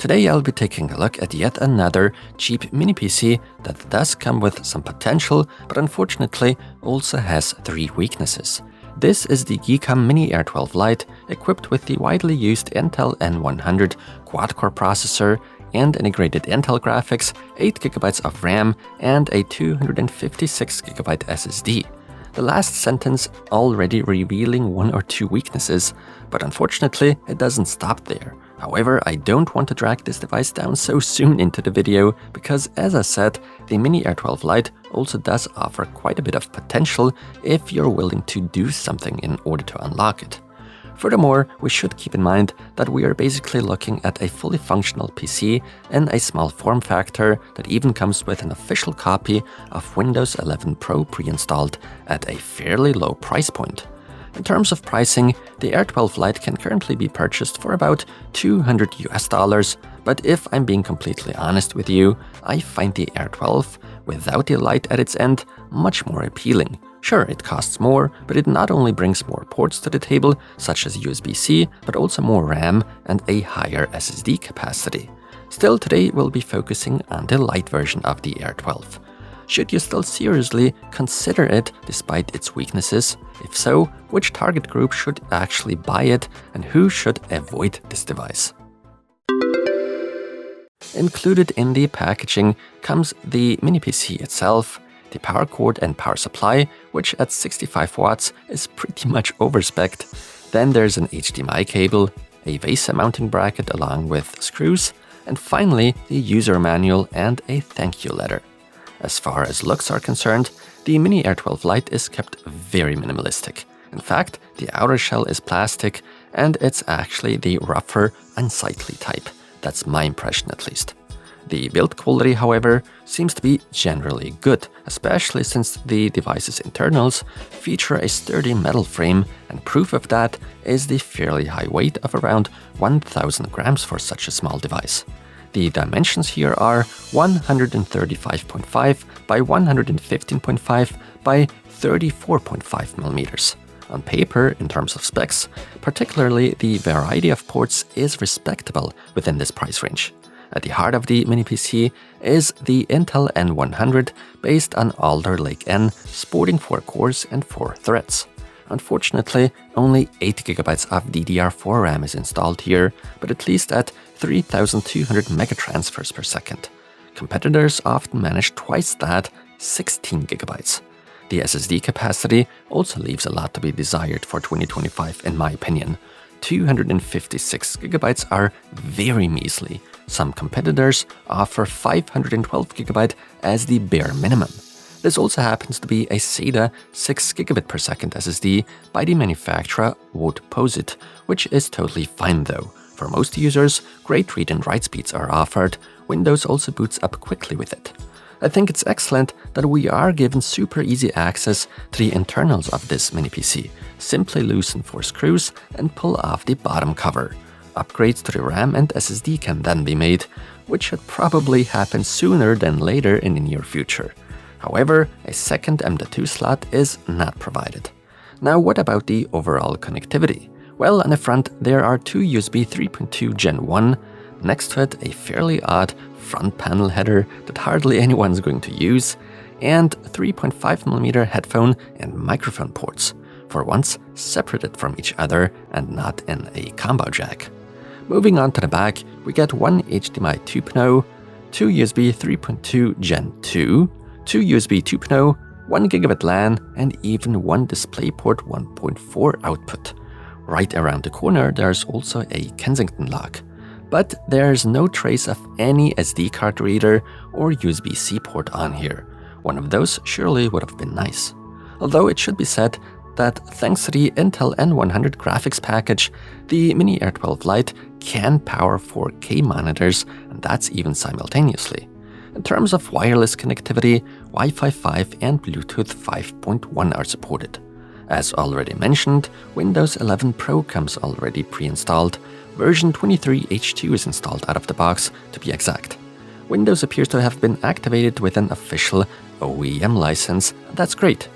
Today I'll be taking a look at yet another cheap mini PC that does come with some potential, but unfortunately also has 3 weaknesses. This is the GEEKOM Mini Air12 Lite, equipped with the widely used Intel N100 Quad-Core processor and integrated Intel graphics, 8GB of RAM, and a 256GB SSD. The last sentence already revealing 1 or 2 weaknesses, but unfortunately it doesn't stop there. However, I don't want to drag this device down so soon into the video, because as I said, the Mini Air12 Lite also does offer quite a bit of potential if you're willing to do something in order to unlock it. Furthermore, we should keep in mind that we are basically looking at a fully functional PC in a small form factor that even comes with an official copy of Windows 11 Pro pre-installed at a fairly low price point. In terms of pricing, the Air12 Lite can currently be purchased for about $200 US, but if I'm being completely honest with you, I find the Air12 without the Lite at its end much more appealing. Sure, it costs more, but it not only brings more ports to the table, such as USB-C, but also more RAM and a higher SSD capacity. Still, today we'll be focusing on the Lite version of the Air12. Should you still seriously consider it despite its weaknesses? If so, which target group should actually buy it and who should avoid this device? Included in the packaging comes the mini PC itself, the power cord and power supply, which at 65 watts is pretty much overspec'd. Then there's an HDMI cable, a VESA mounting bracket along with screws, and finally the user manual and a thank you letter. As far as looks are concerned, the Mini Air12 Lite is kept very minimalistic. In fact, the outer shell is plastic, and it's actually the rougher, unsightly type. That's my impression at least. The build quality, however, seems to be generally good, especially since the device's internals feature a sturdy metal frame, and proof of that is the fairly high weight of around 1,000 grams for such a small device. The dimensions here are 135.5 by 115.5 by 34.5 millimeters. On paper, in terms of specs, particularly the variety of ports is respectable within this price range. At the heart of the mini PC is the Intel N100 based on Alder Lake N, sporting 4 cores and 4 threads. Unfortunately, only 8GB of DDR4 RAM is installed here, but at least at 3,200 megatransfers per second. Competitors often manage twice that, 16GB. The SSD capacity also leaves a lot to be desired for 2025 in my opinion. 256GB are very measly. Some competitors offer 512GB as the bare minimum. This also happens to be a SATA 6GB per second SSD by the manufacturer POSIT, which is totally fine though. For most users, great read and write speeds are offered. Windows also boots up quickly with it. I think it's excellent that we are given super easy access to the internals of this mini PC. Simply loosen 4 screws and pull off the bottom cover. Upgrades to the RAM and SSD can then be made, which should probably happen sooner than later in the near future. However, a second M.2 slot is not provided. Now what about the overall connectivity? Well, on the front there are 2 USB 3.2 Gen 1, next to it a fairly odd front panel header that hardly anyone's going to use, and 3.5mm headphone and microphone ports, for once separated from each other and not in a combo jack. Moving on to the back, we get 1 HDMI 2.0, 2 USB 3.2 Gen 2, 2 USB 2.0, 1 gigabit LAN, and even 1 DisplayPort 1.4 output. Right around the corner there's also a Kensington lock. But there's no trace of any SD card reader or USB-C port on here. One of those surely would have been nice. Although it should be said that thanks to the Intel N100 graphics package, the Mini Air12 Lite can power 4K monitors, and that's even simultaneously. In terms of wireless connectivity, Wi-Fi 5 and Bluetooth 5.1 are supported. As already mentioned, Windows 11 Pro comes already pre-installed. Version 23H2 is installed out of the box, to be exact. Windows appears to have been activated with an official OEM license, and that's great.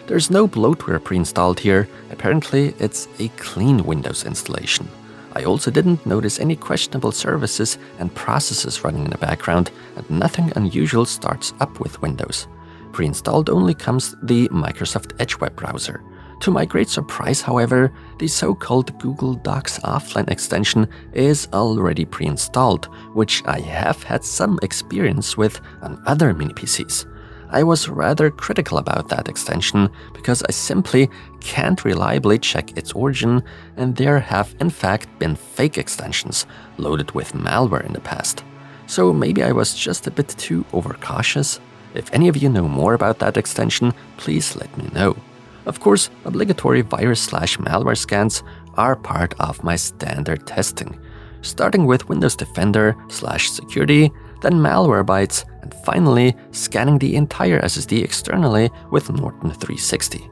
There's no bloatware pre-installed here. Apparently, it's a clean Windows installation. I also didn't notice any questionable services and processes running in the background, and nothing unusual starts up with Windows. Pre-installed only comes the Microsoft Edge web browser. To my great surprise, however, the so-called Google Docs offline extension is already pre-installed, which I have had some experience with on other mini PCs. I was rather critical about that extension because I simply can't reliably check its origin, and there have in fact been fake extensions loaded with malware in the past. So maybe I was just a bit too overcautious. If any of you know more about that extension, please let me know. Of course, obligatory virus/malware scans are part of my standard testing, starting with Windows Defender/Security, then Malwarebytes, and finally scanning the entire SSD externally with Norton 360.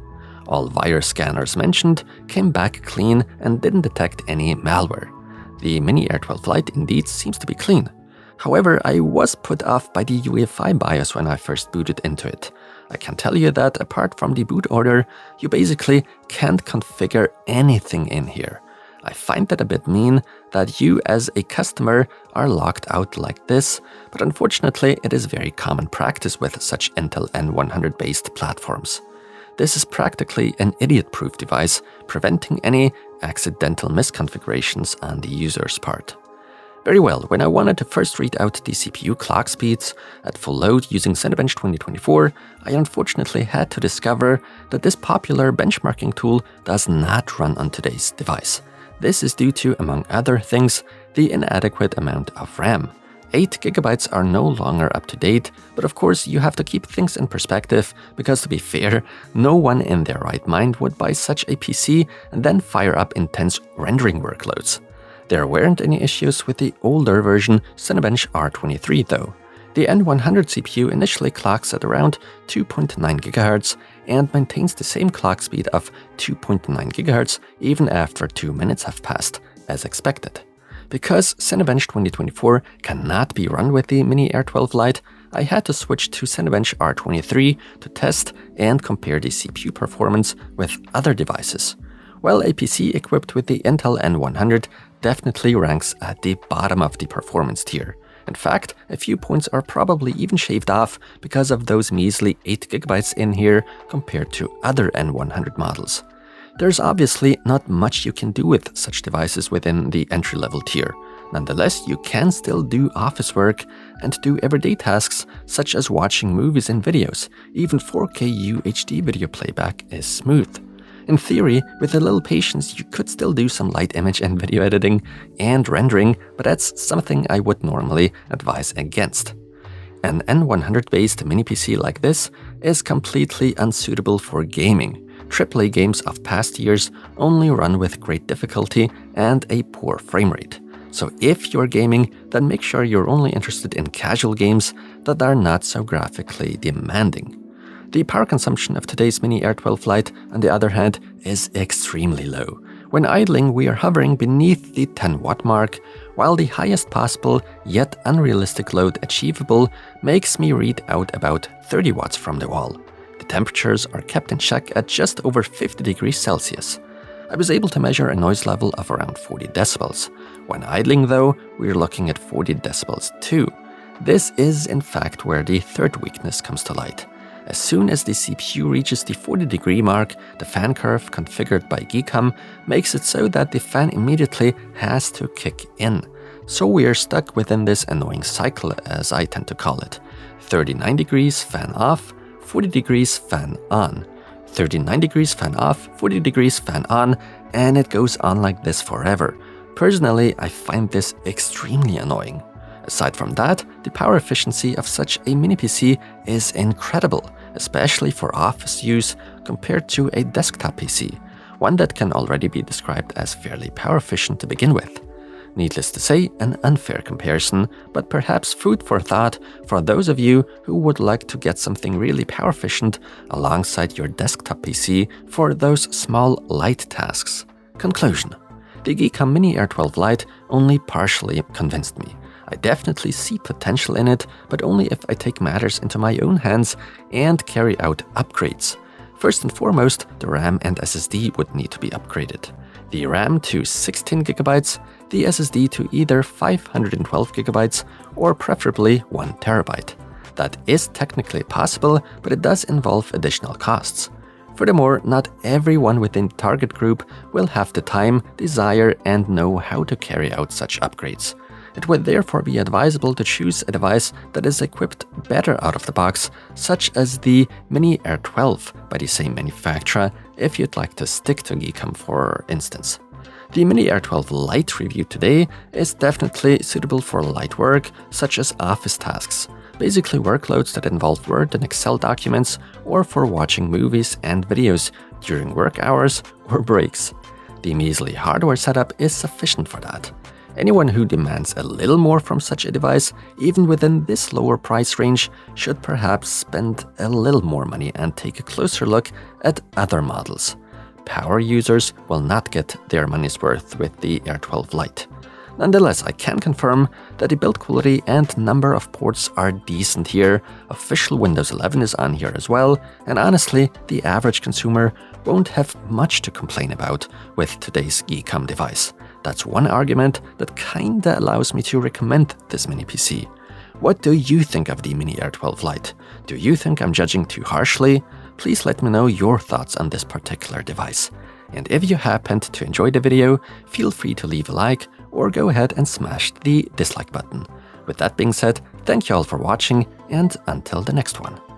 All virus scanners mentioned came back clean and didn't detect any malware. The Mini Air 12 Lite indeed seems to be clean. However, I was put off by the UEFI BIOS when I first booted into it. I can tell you that apart from the boot order, you basically can't configure anything in here. I find that a bit mean that you as a customer are locked out like this, but unfortunately it is very common practice with such Intel N100 based platforms. This is practically an idiot-proof device, preventing any accidental misconfigurations on the user's part. Very well, when I wanted to first read out the CPU clock speeds at full load using Cinebench 2024, I unfortunately had to discover that this popular benchmarking tool does not run on today's device. This is due to, among other things, the inadequate amount of RAM. 8 GB are no longer up to date, but of course you have to keep things in perspective, because to be fair, no one in their right mind would buy such a PC and then fire up intense rendering workloads. There weren't any issues with the older version Cinebench R23 though. The N100 CPU initially clocks at around 2.9 GHz and maintains the same clock speed of 2.9 GHz even after 2 minutes have passed, as expected. Because Cinebench 2024 cannot be run with the Mini Air 12 Lite, I had to switch to Cinebench R23 to test and compare the CPU performance with other devices. While a PC equipped with the Intel N100 definitely ranks at the bottom of the performance tier. In fact, a few points are probably even shaved off because of those measly 8 GB in here compared to other N100 models. There's obviously not much you can do with such devices within the entry-level tier. Nonetheless, you can still do office work and do everyday tasks such as watching movies and videos. Even 4K UHD video playback is smooth. In theory, with a little patience, you could still do some light image and video editing and rendering, but that's something I would normally advise against. An N100-based mini PC like this is completely unsuitable for gaming. AAA games of past years only run with great difficulty and a poor frame rate. So if you're gaming, then make sure you're only interested in casual games that are not so graphically demanding. The power consumption of today's Mini Air 12 Lite, on the other hand, is extremely low. When idling, we are hovering beneath the 10-watt mark, while the highest possible yet unrealistic load achievable makes me read out about 30 watts from the wall. The temperatures are kept in check at just over 50 degrees Celsius. I was able to measure a noise level of around 40 decibels. When idling though, we're looking at 40 decibels too. This is in fact where the third weakness comes to light. As soon as the CPU reaches the 40-degree mark, the fan curve configured by GEEKOM makes it so that the fan immediately has to kick in. So we are stuck within this annoying cycle, as I tend to call it. 39 degrees fan off, 40 degrees fan on. 39 degrees fan off, 40 degrees fan on, and it goes on like this forever. Personally, I find this extremely annoying. Aside from that, the power efficiency of such a mini PC is incredible, especially for office use compared to a desktop PC, one that can already be described as fairly power efficient to begin with. Needless to say, an unfair comparison, but perhaps food for thought for those of you who would like to get something really power efficient alongside your desktop PC for those small light tasks. Conclusion: the GEEKOM Mini Air 12 Lite only partially convinced me. I definitely see potential in it, but only if I take matters into my own hands and carry out upgrades. First and foremost, the RAM and SSD would need to be upgraded. The RAM to 16 GB the SSD to either 512GB or preferably 1TB. That is technically possible, but it does involve additional costs. Furthermore, not everyone within the target group will have the time, desire, and know how to carry out such upgrades. It would therefore be advisable to choose a device that is equipped better out of the box, such as the Mini Air 12 by the same manufacturer, if you'd like to stick to GEEKOM for instance. The Mini Air 12 Lite reviewed today is definitely suitable for light work, such as office tasks, basically workloads that involve Word and Excel documents, or for watching movies and videos during work hours or breaks. The measly hardware setup is sufficient for that. Anyone who demands a little more from such a device, even within this lower price range, should perhaps spend a little more money and take a closer look at other models. Power users will not get their money's worth with the Air 12 Lite. Nonetheless, I can confirm that the build quality and number of ports are decent here, official Windows 11 is on here as well, and honestly, the average consumer won't have much to complain about with today's GEEKOM device. That's one argument that kinda allows me to recommend this mini PC. What do you think of the Mini Air 12 Lite? Do you think I'm judging too harshly? Please let me know your thoughts on this particular device. And if you happened to enjoy the video, feel free to leave a like or go ahead and smash the dislike button. With that being said, thank you all for watching, and until the next one.